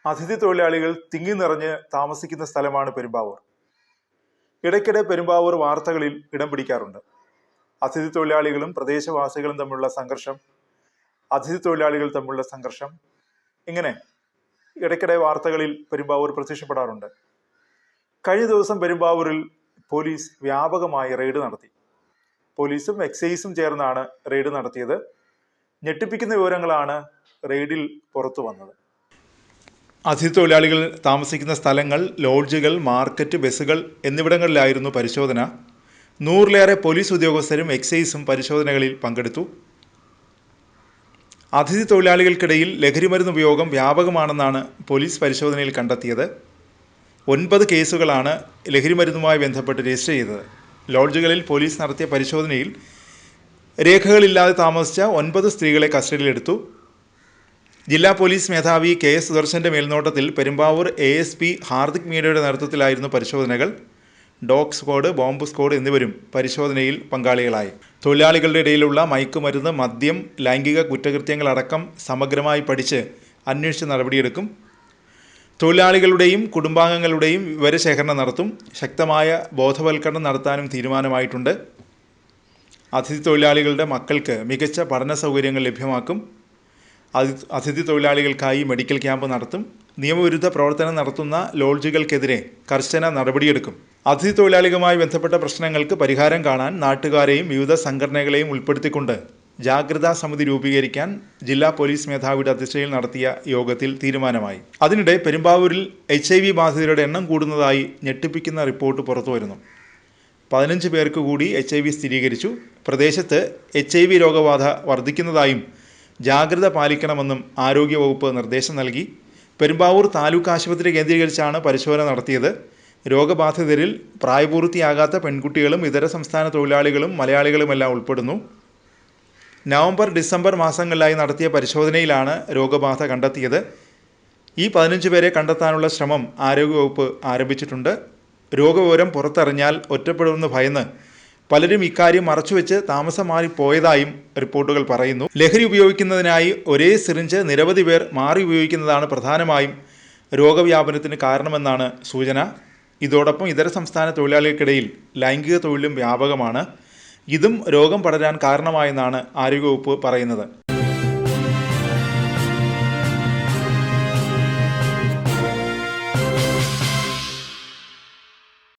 അതിഥി തൊഴിലാളികൾ തിങ്ങി നിറഞ്ഞ് താമസിക്കുന്ന സ്ഥലമാണ് പെരുമ്പാവൂർ. ഇടയ്ക്കിടെ പെരുമ്പാവൂർ വാർത്തകളിൽ ഇടം പിടിക്കാറുണ്ട്. അതിഥി തൊഴിലാളികളും പ്രദേശവാസികളും തമ്മിലുള്ള സംഘർഷം, അതിഥി തൊഴിലാളികൾ തമ്മിലുള്ള സംഘർഷം, ഇങ്ങനെ ഇടയ്ക്കിടെ വാർത്തകളിൽ പെരുമ്പാവൂർ പ്രത്യക്ഷപ്പെടാറുണ്ട്. കഴിഞ്ഞ ദിവസം പെരുമ്പാവൂരിൽ പോലീസ് വ്യാപകമായി റെയ്ഡ് നടത്തി. പോലീസും എക്സൈസും ചേർന്നാണ് റെയ്ഡ് നടത്തിയത്. ഞെട്ടിപ്പിക്കുന്ന വിവരങ്ങളാണ് റെയ്ഡിൽ പുറത്തു വന്നത്. അതിഥി തൊഴിലാളികൾ താമസിക്കുന്ന സ്ഥലങ്ങൾ, ലോഡ്ജുകൾ, മാർക്കറ്റ്, ബസ്സുകൾ എന്നിവിടങ്ങളിലായിരുന്നു പരിശോധന. 100-ലേറെ പോലീസ് ഉദ്യോഗസ്ഥരും എക്സൈസും പരിശോധനകളിൽ പങ്കെടുത്തു. അതിഥി തൊഴിലാളികൾക്കിടയിൽ ലഹരിമരുന്ന് ഉപയോഗം വ്യാപകമാണെന്നാണ് പോലീസ് പരിശോധനയിൽ കണ്ടെത്തിയത്. 9 കേസുകളാണ് ലഹരിമരുന്നുമായി ബന്ധപ്പെട്ട് രജിസ്റ്റർ ചെയ്തത്. ലോഡ്ജുകളിൽ പോലീസ് നടത്തിയ പരിശോധനയിൽ രേഖകളില്ലാതെ താമസിച്ച 9 സ്ത്രീകളെ കസ്റ്റഡിയിലെടുത്തു. ജില്ലാ പോലീസ് മേധാവി KS സുദർശന്റെ മേൽനോട്ടത്തിൽ പെരുമ്പാവൂർ ASP ഹാർദിക് മീഡിയയുടെ നേതൃത്വത്തിലായിരുന്നു പരിശോധനകൾ. ഡോഗ് സ്ക്വാഡ്, ബോംബ് സ്ക്വാഡ് എന്നിവരും പരിശോധനയിൽ പങ്കാളികളായി. തൊഴിലാളികളുടെ ഇടയിലുള്ള മയക്കുമരുന്ന്, മദ്യം, ലൈംഗിക കുറ്റകൃത്യങ്ങളടക്കം സമഗ്രമായി പഠിച്ച് അന്വേഷിച്ച് നടപടിയെടുക്കും. തൊഴിലാളികളുടെയും കുടുംബാംഗങ്ങളുടെയും വിവരശേഖരണം നടത്തും. ശക്തമായ ബോധവൽക്കരണം നടത്താനും തീരുമാനമായിട്ടുണ്ട്. അതിഥി തൊഴിലാളികളുടെ മക്കൾക്ക് മികച്ച പഠന സൗകര്യങ്ങൾ ലഭ്യമാക്കും. അതിഥി തൊഴിലാളികൾക്കായി മെഡിക്കൽ ക്യാമ്പ് നടത്തും. നിയമവിരുദ്ധ പ്രവർത്തനം നടത്തുന്ന ലോഡ്ജുകൾക്കെതിരെ കർശന നടപടിയെടുക്കും. അതിഥി തൊഴിലാളികളുമായി ബന്ധപ്പെട്ട പ്രശ്നങ്ങൾക്ക് പരിഹാരം കാണാൻ നാട്ടുകാരെയും വിവിധ സംഘടനകളെയും ഉൾപ്പെടുത്തിക്കൊണ്ട് ജാഗ്രതാ സമിതി രൂപീകരിക്കാൻ ജില്ലാ പോലീസ് മേധാവിയുടെ അധ്യക്ഷതയിൽ നടത്തിയ യോഗത്തിൽ തീരുമാനമായി. അതിനിടെ പെരുമ്പാവൂരിൽ HIV ബാധിതരുടെ എണ്ണം കൂടുന്നതായി ഞെട്ടിപ്പിക്കുന്ന റിപ്പോർട്ട് പുറത്തുവരുന്നു. 15 പേർക്ക് കൂടി HIV സ്ഥിരീകരിച്ചു. പ്രദേശത്ത് HIV രോഗബാധ വർദ്ധിക്കുന്നതായും ജാഗ്രത പാലിക്കണമെന്നും ആരോഗ്യവകുപ്പ് നിർദ്ദേശം നൽകി. പെരുമ്പാവൂർ താലൂക്ക് ആശുപത്രി കേന്ദ്രീകരിച്ചാണ് പരിശോധന നടത്തിയത്. രോഗബാധിതരിൽ പ്രായപൂർത്തിയാകാത്ത പെൺകുട്ടികളും ഇതര സംസ്ഥാന തൊഴിലാളികളും മലയാളികളുമെല്ലാം ഉൾപ്പെടുന്നു. നവംബർ, ഡിസംബർ മാസങ്ങളിലായി നടത്തിയ പരിശോധനയിലാണ് രോഗബാധ കണ്ടെത്തിയത്. ഈ 15 പേരെ കണ്ടെത്താനുള്ള ശ്രമം ആരോഗ്യവകുപ്പ് ആരംഭിച്ചിട്ടുണ്ട്. രോഗവിവരം പുറത്തറിഞ്ഞാൽ ഒറ്റപ്പെടുമെന്ന് ഭയന്ന് പലരും ഇക്കാര്യം മറച്ചുവെച്ച് താമസം മാറിപ്പോയതായും റിപ്പോർട്ടുകൾ പറയുന്നു. ലഹരി ഉപയോഗിക്കുന്നതിനായി ഒരേ സിറിഞ്ച് നിരവധി പേർ മാറി ഉപയോഗിക്കുന്നതാണ് പ്രധാനമായും രോഗവ്യാപനത്തിന് കാരണമെന്നാണ് സൂചന. ഇതോടൊപ്പം ഇതര സംസ്ഥാന തൊഴിലാളികൾക്കിടയിൽ ലൈംഗിക തൊഴിലും വ്യാപകമാണ്. ഇതും രോഗം പടരാൻ കാരണമായെന്നാണ് ആരോഗ്യവകുപ്പ് പറയുന്നത്.